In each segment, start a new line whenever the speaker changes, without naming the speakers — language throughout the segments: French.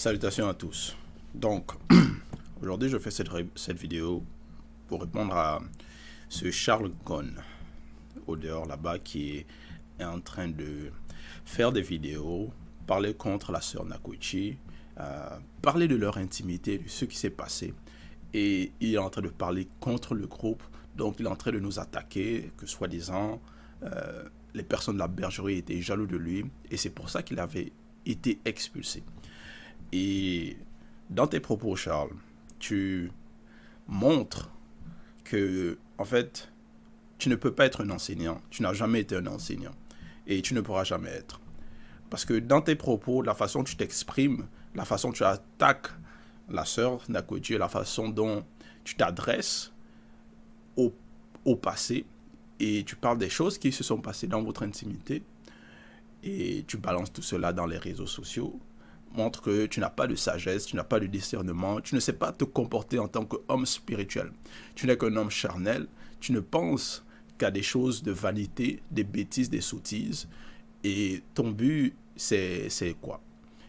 Salutations à tous. Donc, aujourd'hui, je fais cette vidéo pour répondre à ce Charles Ghosn, au dehors là-bas, qui est en train de faire des vidéos, parler contre la sœur Nakochi, parler de leur intimité, de ce qui s'est passé. Et il est en train de parler contre le groupe. Donc, il est en train de nous attaquer, que soi-disant, les personnes de la bergerie étaient jaloux de lui. Et c'est pour ça qu'il avait été expulsé. Et dans tes propos, Charles, tu montres que, en fait, tu ne peux pas être un enseignant. Tu n'as jamais été un enseignant. Et tu ne pourras jamais être. Parce que dans tes propos, la façon dont tu t'exprimes, la façon dont tu attaques la sœur Nakochi, la façon dont tu t'adresses au passé, et tu parles des choses qui se sont passées dans votre intimité, et tu balances tout cela dans les réseaux sociaux, montre que tu n'as pas de sagesse, tu n'as pas de discernement, tu ne sais pas te comporter en tant qu'homme spirituel. Tu n'es qu'un homme charnel, tu ne penses qu'à des choses de vanité, des bêtises, des sottises, et ton but, c'est quoi?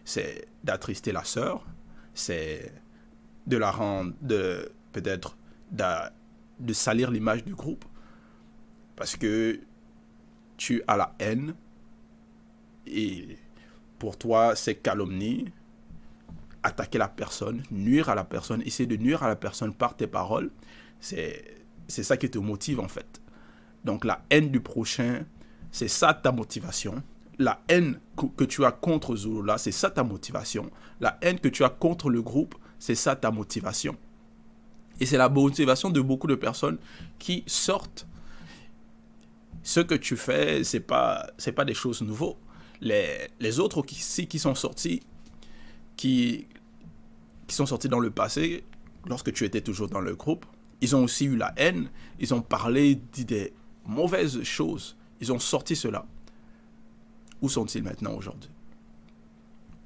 C'est d'attrister la sœur, c'est de la rendre, peut-être de salir l'image du groupe, parce que tu as la haine, et pour toi, c'est calomnie, attaquer la personne, nuire à la personne, essayer de nuire à la personne par tes paroles, c'est ça qui te motive en fait. Donc la haine du prochain, c'est ça ta motivation. La haine que tu as contre Zululand, c'est ça ta motivation. La haine que tu as contre le groupe, c'est ça ta motivation. Et c'est la motivation de beaucoup de personnes qui sortent. Ce que tu fais, c'est pas des choses nouvelles. Les autres qui sont sortis, qui sont sortis dans le passé, lorsque tu étais toujours dans le groupe, ils ont aussi eu la haine, ils ont parlé, dit des mauvaises choses, ils ont sorti cela. Où sont-ils maintenant aujourd'hui?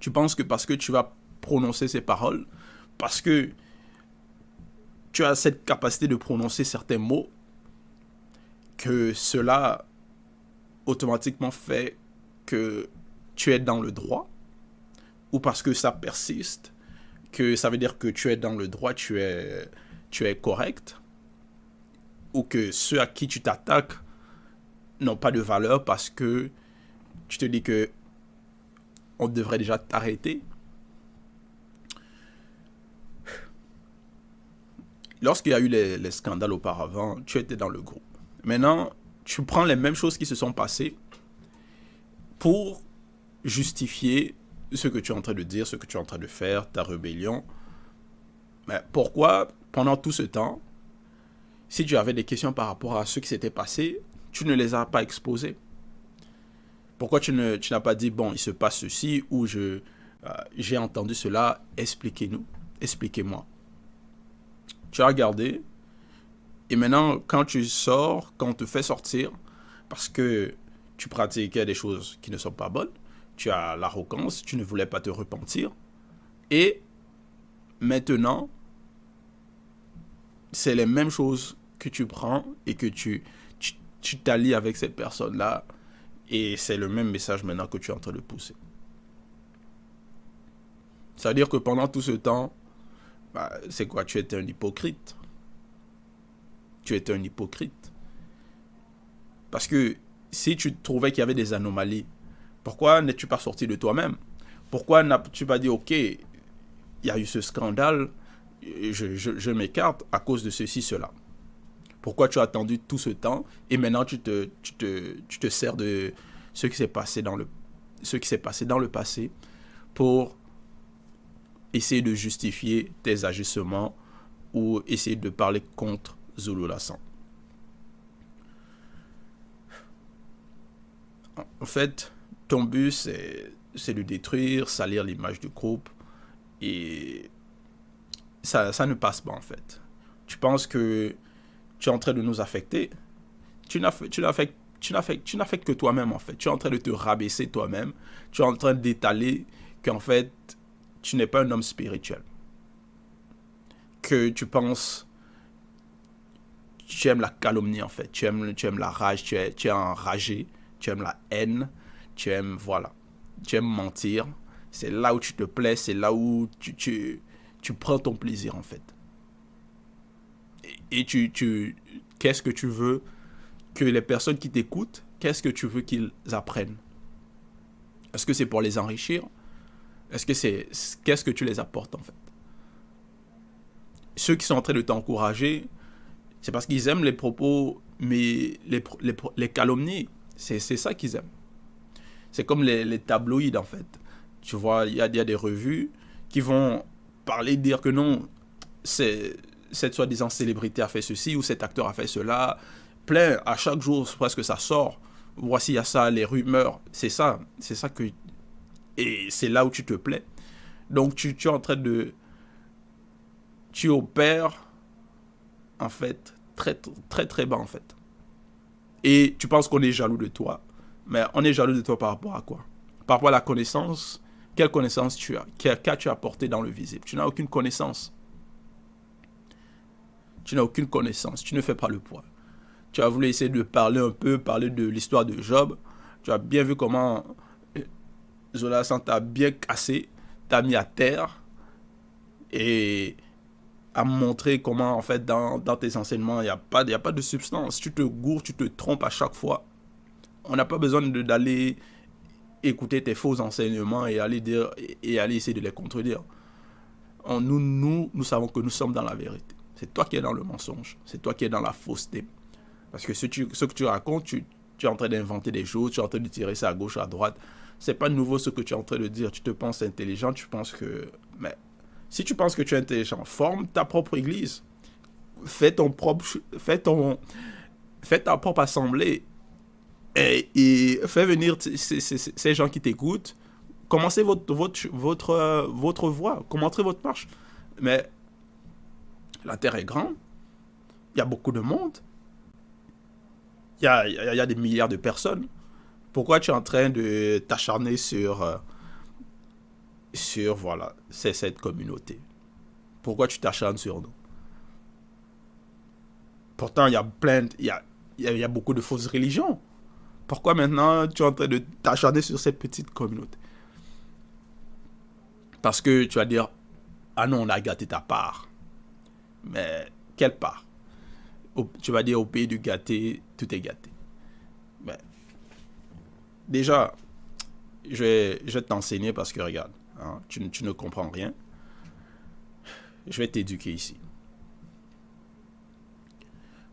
Tu penses que parce que tu vas prononcer ces paroles, parce que tu as cette capacité de prononcer certains mots, que cela automatiquement fait que tu es dans le droit, ou parce que ça persiste, que ça veut dire que tu es dans le droit, tu es correct, ou que ceux à qui tu t'attaques n'ont pas de valeur parce que tu te dis que on devrait déjà t'arrêter. Lorsqu'il y a eu les scandales auparavant, tu étais dans le groupe. Maintenant, tu prends les mêmes choses qui se sont passées pour justifier ce que tu es en train de dire, ce que tu es en train de faire, ta rébellion. Mais pourquoi, pendant tout ce temps, si tu avais des questions par rapport à ce qui s'était passé, tu ne les as pas exposées? Pourquoi tu n'as pas dit, bon, il se passe ceci, ou j'ai entendu cela, expliquez-nous, expliquez-moi. Tu as regardé, et maintenant, quand tu sors, quand on te fait sortir, parce que tu pratiquais des choses qui ne sont pas bonnes, tu as l'arrogance, tu ne voulais pas te repentir, et maintenant, c'est les mêmes choses que tu prends et que tu t'allies avec cette personne-là, et c'est le même message maintenant que tu es en train de pousser. Ça veut dire que pendant tout ce temps, c'est quoi? Tu étais un hypocrite. Tu étais un hypocrite. Parce que si tu trouvais qu'il y avait des anomalies, pourquoi n'es-tu pas sorti de toi-même? Pourquoi n'as-tu pas dit, ok, il y a eu ce scandale, je m'écarte à cause de ceci, cela? Pourquoi tu as attendu tout ce temps et maintenant tu te sers de ce qui s'est passé dans le passé pour essayer de justifier tes agissements ou essayer de parler contre Zululand? En fait, ton but, c'est de détruire, salir l'image du groupe. Et ça ne passe pas, en fait. Tu penses que tu es en train de nous affecter. Tu n'affectes que toi-même, en fait. Tu es en train de te rabaisser toi-même. Tu es en train d'étaler qu'en fait, tu n'es pas un homme spirituel. Que tu penses... Tu aimes la calomnie, en fait. Tu aimes la rage, tu es enragé. Tu aimes la haine, tu aimes mentir. C'est là où tu te plais, c'est là où tu prends ton plaisir en fait. Et qu'est-ce que tu veux que les personnes qui t'écoutent, qu'est-ce que tu veux qu'ils apprennent? Est-ce que c'est pour les enrichir? Qu'est-ce que tu les apportes en fait? Ceux qui sont en train de t'encourager, c'est parce qu'ils aiment les propos, mais les calomnies, c'est ça qu'ils aiment. C'est comme les tabloïds en fait. Tu vois, il y a des revues qui vont parler, dire que non, cette soi-disant célébrité a fait ceci ou cet acteur a fait cela. Plein, à chaque jour, presque ça sort. Voici, il y a ça, les rumeurs. C'est ça que... Et c'est là où tu te plais. Donc, tu es en train de... Tu opères, en fait, très, très, très bas, en fait. Et tu penses qu'on est jaloux de toi. Mais on est jaloux de toi par rapport à quoi? Par rapport à la connaissance. Quelle connaissance tu as? Qu'as-tu apporté dans le visible? Tu n'as aucune connaissance. Tu n'as aucune connaissance. Tu ne fais pas le poids. Tu as voulu essayer de parler un peu, parler de l'histoire de Job. Tu as bien vu comment Jonathan t'a bien cassé, t'a mis à terre et a montré comment, en fait, dans tes enseignements, il n'y a pas de substance. Tu te gourres, tu te trompes à chaque fois. On n'a pas besoin d'aller écouter tes faux enseignements et aller essayer de les contredire. Nous savons que nous sommes dans la vérité. C'est toi qui es dans le mensonge. C'est toi qui es dans la fausseté. Parce que ce que tu racontes, tu es en train d'inventer des choses, tu es en train de tirer ça à gauche, à droite. C'est pas nouveau ce que tu es en train de dire. Tu te penses intelligent, tu penses que... Mais si tu penses que tu es intelligent, forme ta propre église. Fais ta propre assemblée. Et fais venir ces gens qui t'écoutent. Commencez votre voie. Commencez votre marche. Mais la terre est grande. Il y a beaucoup de monde. Il y a des milliards de personnes. Pourquoi tu es en train de t'acharner sur voilà, c'est cette communauté? Pourquoi tu t'acharnes sur nous? Pourtant, il y a beaucoup de fausses religions. Pourquoi maintenant tu es en train de t'acharner sur cette petite communauté? Parce que tu vas dire, ah non, on a gâté ta part. Mais quelle part? Tu vas dire, au pays du gâté, tout est gâté. Mais déjà, je vais t'enseigner parce que regarde, hein, tu ne comprends rien. Je vais t'éduquer ici.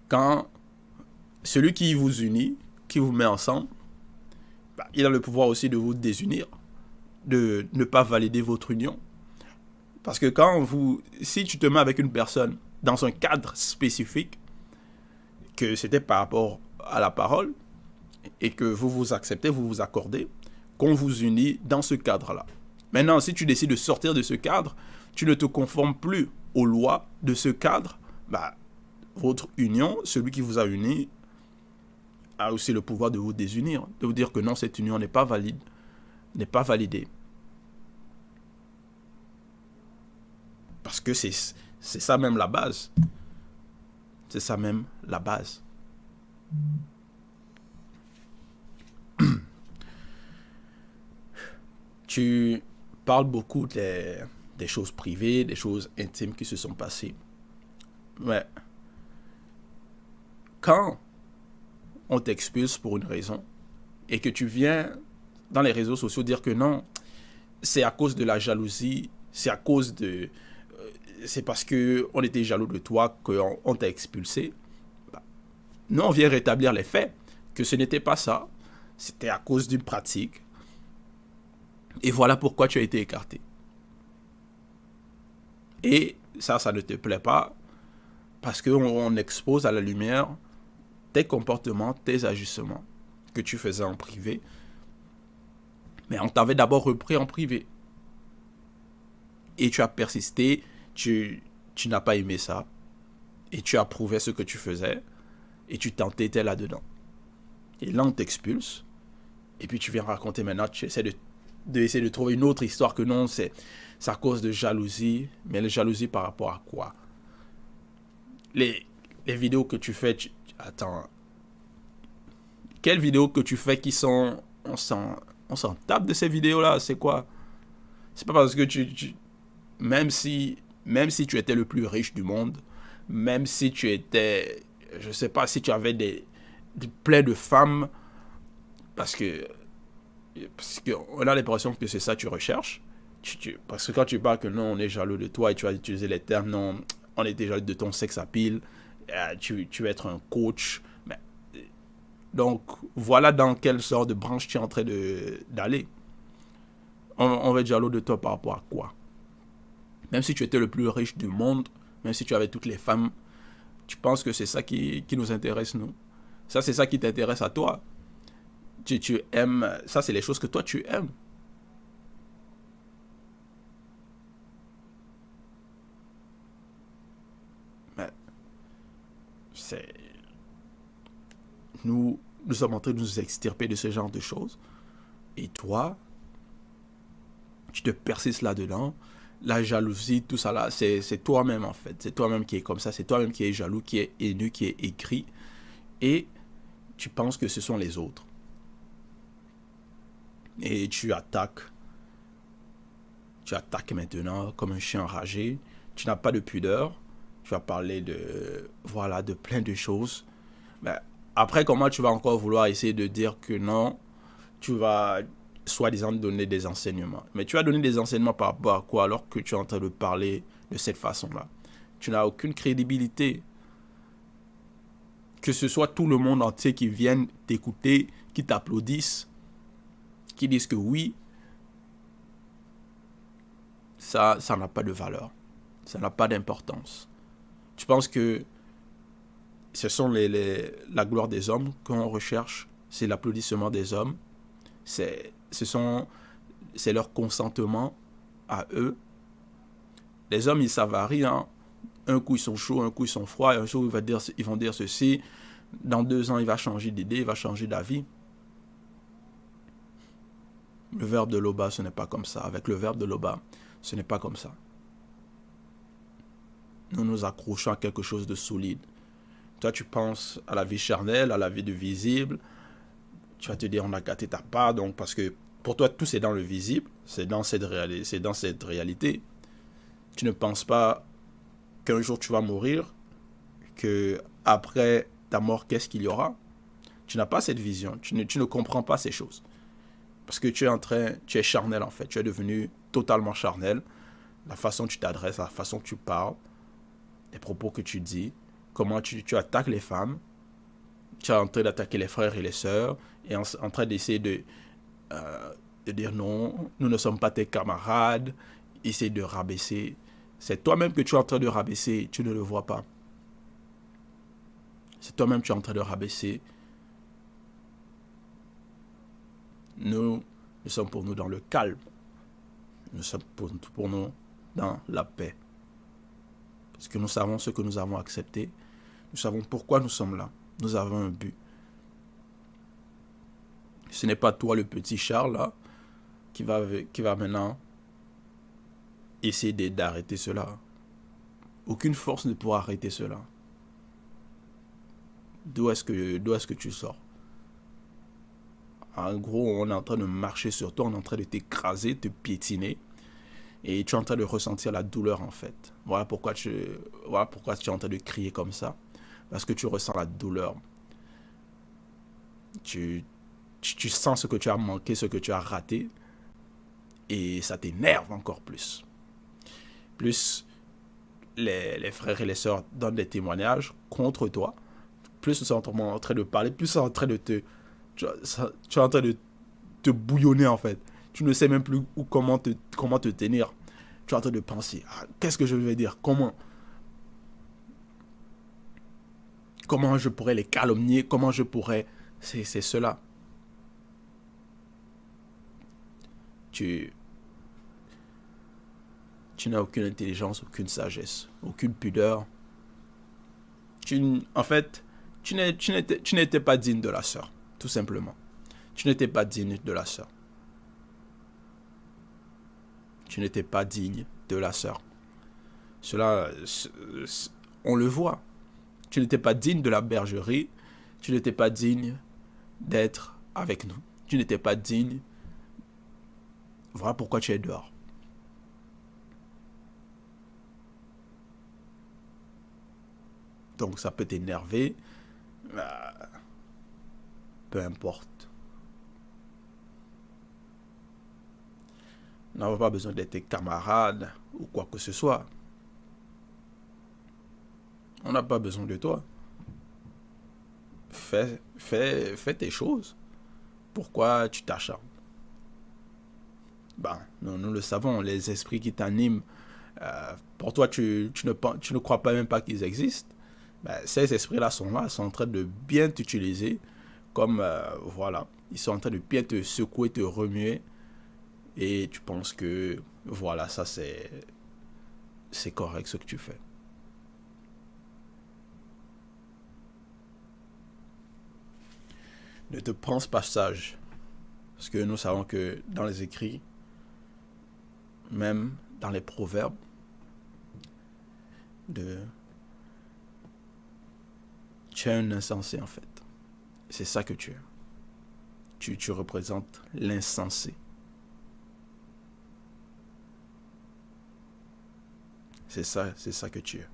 Quand celui qui vous unit, qui vous met ensemble, il a le pouvoir aussi de vous désunir, de ne pas valider votre union. Parce que si tu te mets avec une personne dans un cadre spécifique, que c'était par rapport à la parole, et que vous vous acceptez, vous vous accordez, qu'on vous unit dans ce cadre-là. Maintenant, si tu décides de sortir de ce cadre, tu ne te conformes plus aux lois de ce cadre, votre union, celui qui vous a uni, a aussi le pouvoir de vous désunir, de vous dire que non, cette union n'est pas valide, n'est pas validée. Parce que c'est ça même la base. C'est ça même la base. Tu parles beaucoup des choses privées, des choses intimes qui se sont passées. Mais quand on t'expulse pour une raison et que tu viens dans les réseaux sociaux dire que non, c'est à cause de la jalousie, c'est à cause de... c'est parce qu'on était jaloux de toi qu'on t'a expulsé. Nous, on vient rétablir les faits, que ce n'était pas ça. C'était à cause d'une pratique. Et voilà pourquoi tu as été écarté. Et ça ne te plaît pas parce qu'on expose à la lumière tes comportements, tes ajustements que tu faisais en privé. Mais on t'avait d'abord repris en privé. Et tu as persisté, tu n'as pas aimé ça. Et tu approuvais ce que tu faisais. Et tu t'entêtais là-dedans. Et là, on t'expulse. Et puis tu viens raconter maintenant, tu essaies d'essayer de trouver une autre histoire que non, c'est à cause de jalousie. Mais la jalousie par rapport à quoi? Les vidéos que tu fais, attends. Quelles vidéos que tu fais qui sont... On s'en tape de ces vidéos-là, c'est quoi? C'est pas parce que même si tu étais le plus riche du monde, même si tu étais, je sais pas, si tu avais plein de femmes, parce que on a l'impression que c'est ça que tu recherches. Parce que quand tu parles que non, on est jaloux de toi et tu vas utiliser les termes, non, on était jaloux de ton sex appeal, tu veux être un coach. Mais, donc, voilà dans quelle sorte de branche tu es en train d'aller. On va être jaloux de toi par rapport à quoi? Même si tu étais le plus riche du monde, même si tu avais toutes les femmes, tu penses que c'est ça qui nous intéresse, nous? Ça, c'est ça qui t'intéresse à toi. Tu aimes, ça, c'est les choses que toi, tu aimes. Mais c'est... Nous sommes en train de nous extirper de ce genre de choses. Et toi, tu te persistes là-dedans. La jalousie, tout ça là, c'est toi-même en fait. C'est toi-même qui est comme ça. C'est toi-même qui est jaloux, qui est haineux, qui est écrit. Et tu penses que ce sont les autres. Et tu attaques. Tu attaques maintenant comme un chien enragé. Tu n'as pas de pudeur. Tu vas parler de plein de choses. Mais après, comment tu vas encore vouloir essayer de dire que non, tu vas soi-disant donner des enseignements. Mais tu vas donner des enseignements par rapport à quoi alors que tu es en train de parler de cette façon-là? Tu n'as aucune crédibilité. Que ce soit tout le monde entier qui vienne t'écouter, qui t'applaudissent, qui disent que oui, ça n'a pas de valeur. Ça n'a pas d'importance. Tu penses que ce sont la gloire des hommes qu'on recherche, c'est l'applaudissement des hommes, c'est leur consentement à eux. Les hommes, ils savent à rien. Un coup, ils sont chauds, un coup, ils sont froids. Un jour, ils vont dire ceci. Dans 2 ans, il va changer d'idée, il va changer d'avis. Le verbe de Loba, ce n'est pas comme ça. Avec le verbe de Loba, ce n'est pas comme ça. Nous nous accrochons à quelque chose de solide. Toi, tu penses à la vie charnelle, à la vie du visible. Tu vas te dire, on a gâté ta part. Donc, parce que pour toi, tout c'est dans le visible. C'est dans cette réalité. Tu ne penses pas qu'un jour tu vas mourir, que après ta mort, qu'est-ce qu'il y aura? Tu n'as pas cette vision. Tu ne comprends pas ces choses. Parce que tu es charnel en fait. Tu es devenu totalement charnel. La façon dont tu t'adresses, la façon que tu parles, les propos que tu dis, comment tu attaques les femmes, tu es en train d'attaquer les frères et les sœurs, et en train d'essayer de dire non, nous ne sommes pas tes camarades, essayer de rabaisser. C'est toi-même que tu es en train de rabaisser, tu ne le vois pas. C'est toi-même que tu es en train de rabaisser. Nous sommes pour nous dans le calme. Nous sommes pour nous dans la paix. Parce que nous savons ce que nous avons accepté. Nous savons pourquoi nous sommes là. Nous avons un but. Ce n'est pas toi, le petit Charles, là, qui va maintenant essayer d'arrêter cela. Aucune force ne pourra arrêter cela. D'où est-ce que tu sors? En gros, on est en train de marcher sur toi, on est en train de t'écraser, te piétiner. Et tu es en train de ressentir la douleur, en fait. Voilà pourquoi tu es en train de crier comme ça. Parce que tu ressens la douleur. Tu sens ce que tu as manqué, ce que tu as raté. Et ça t'énerve encore plus. Plus les frères et les sœurs donnent des témoignages contre toi. Plus ils sont en train de parler, plus ils sont en train de tu es en train de te bouillonner, en fait. Tu ne sais même plus comment te tenir. Tu es en train de penser, qu'est-ce que je vais dire? Comment je pourrais les calomnier? Comment je pourrais... C'est cela. Tu n'as aucune intelligence, aucune sagesse, aucune pudeur. En fait, tu n'étais pas digne de la sœur, tout simplement. Tu n'étais pas digne de la sœur. Tu n'étais pas digne de la sœur. Cela, on le voit. Tu n'étais pas digne de la bergerie. Tu n'étais pas digne d'être avec nous. Tu n'étais pas digne. Voilà pourquoi tu es dehors. donc ça peut t'énerver. Peu importe. On n'a pas besoin d'être tes camarades ou quoi que ce soit. On n'a pas besoin de toi. Fais tes choses. Pourquoi tu t'acharnes? Ben, nous le savons, les esprits qui t'animent, pour toi, tu ne crois pas même pas qu'ils existent. Ben, ces esprits-là sont là, sont en train de bien t'utiliser. Comme, voilà, ils sont en train de bien te secouer, te remuer. Et tu penses que, voilà, ça c'est correct ce que tu fais. Ne te pense pas sage. Parce que nous savons que dans les écrits, même dans les proverbes, tu es un insensé en fait. C'est ça que tu es. Tu représentes l'insensé. C'est ça que tu es.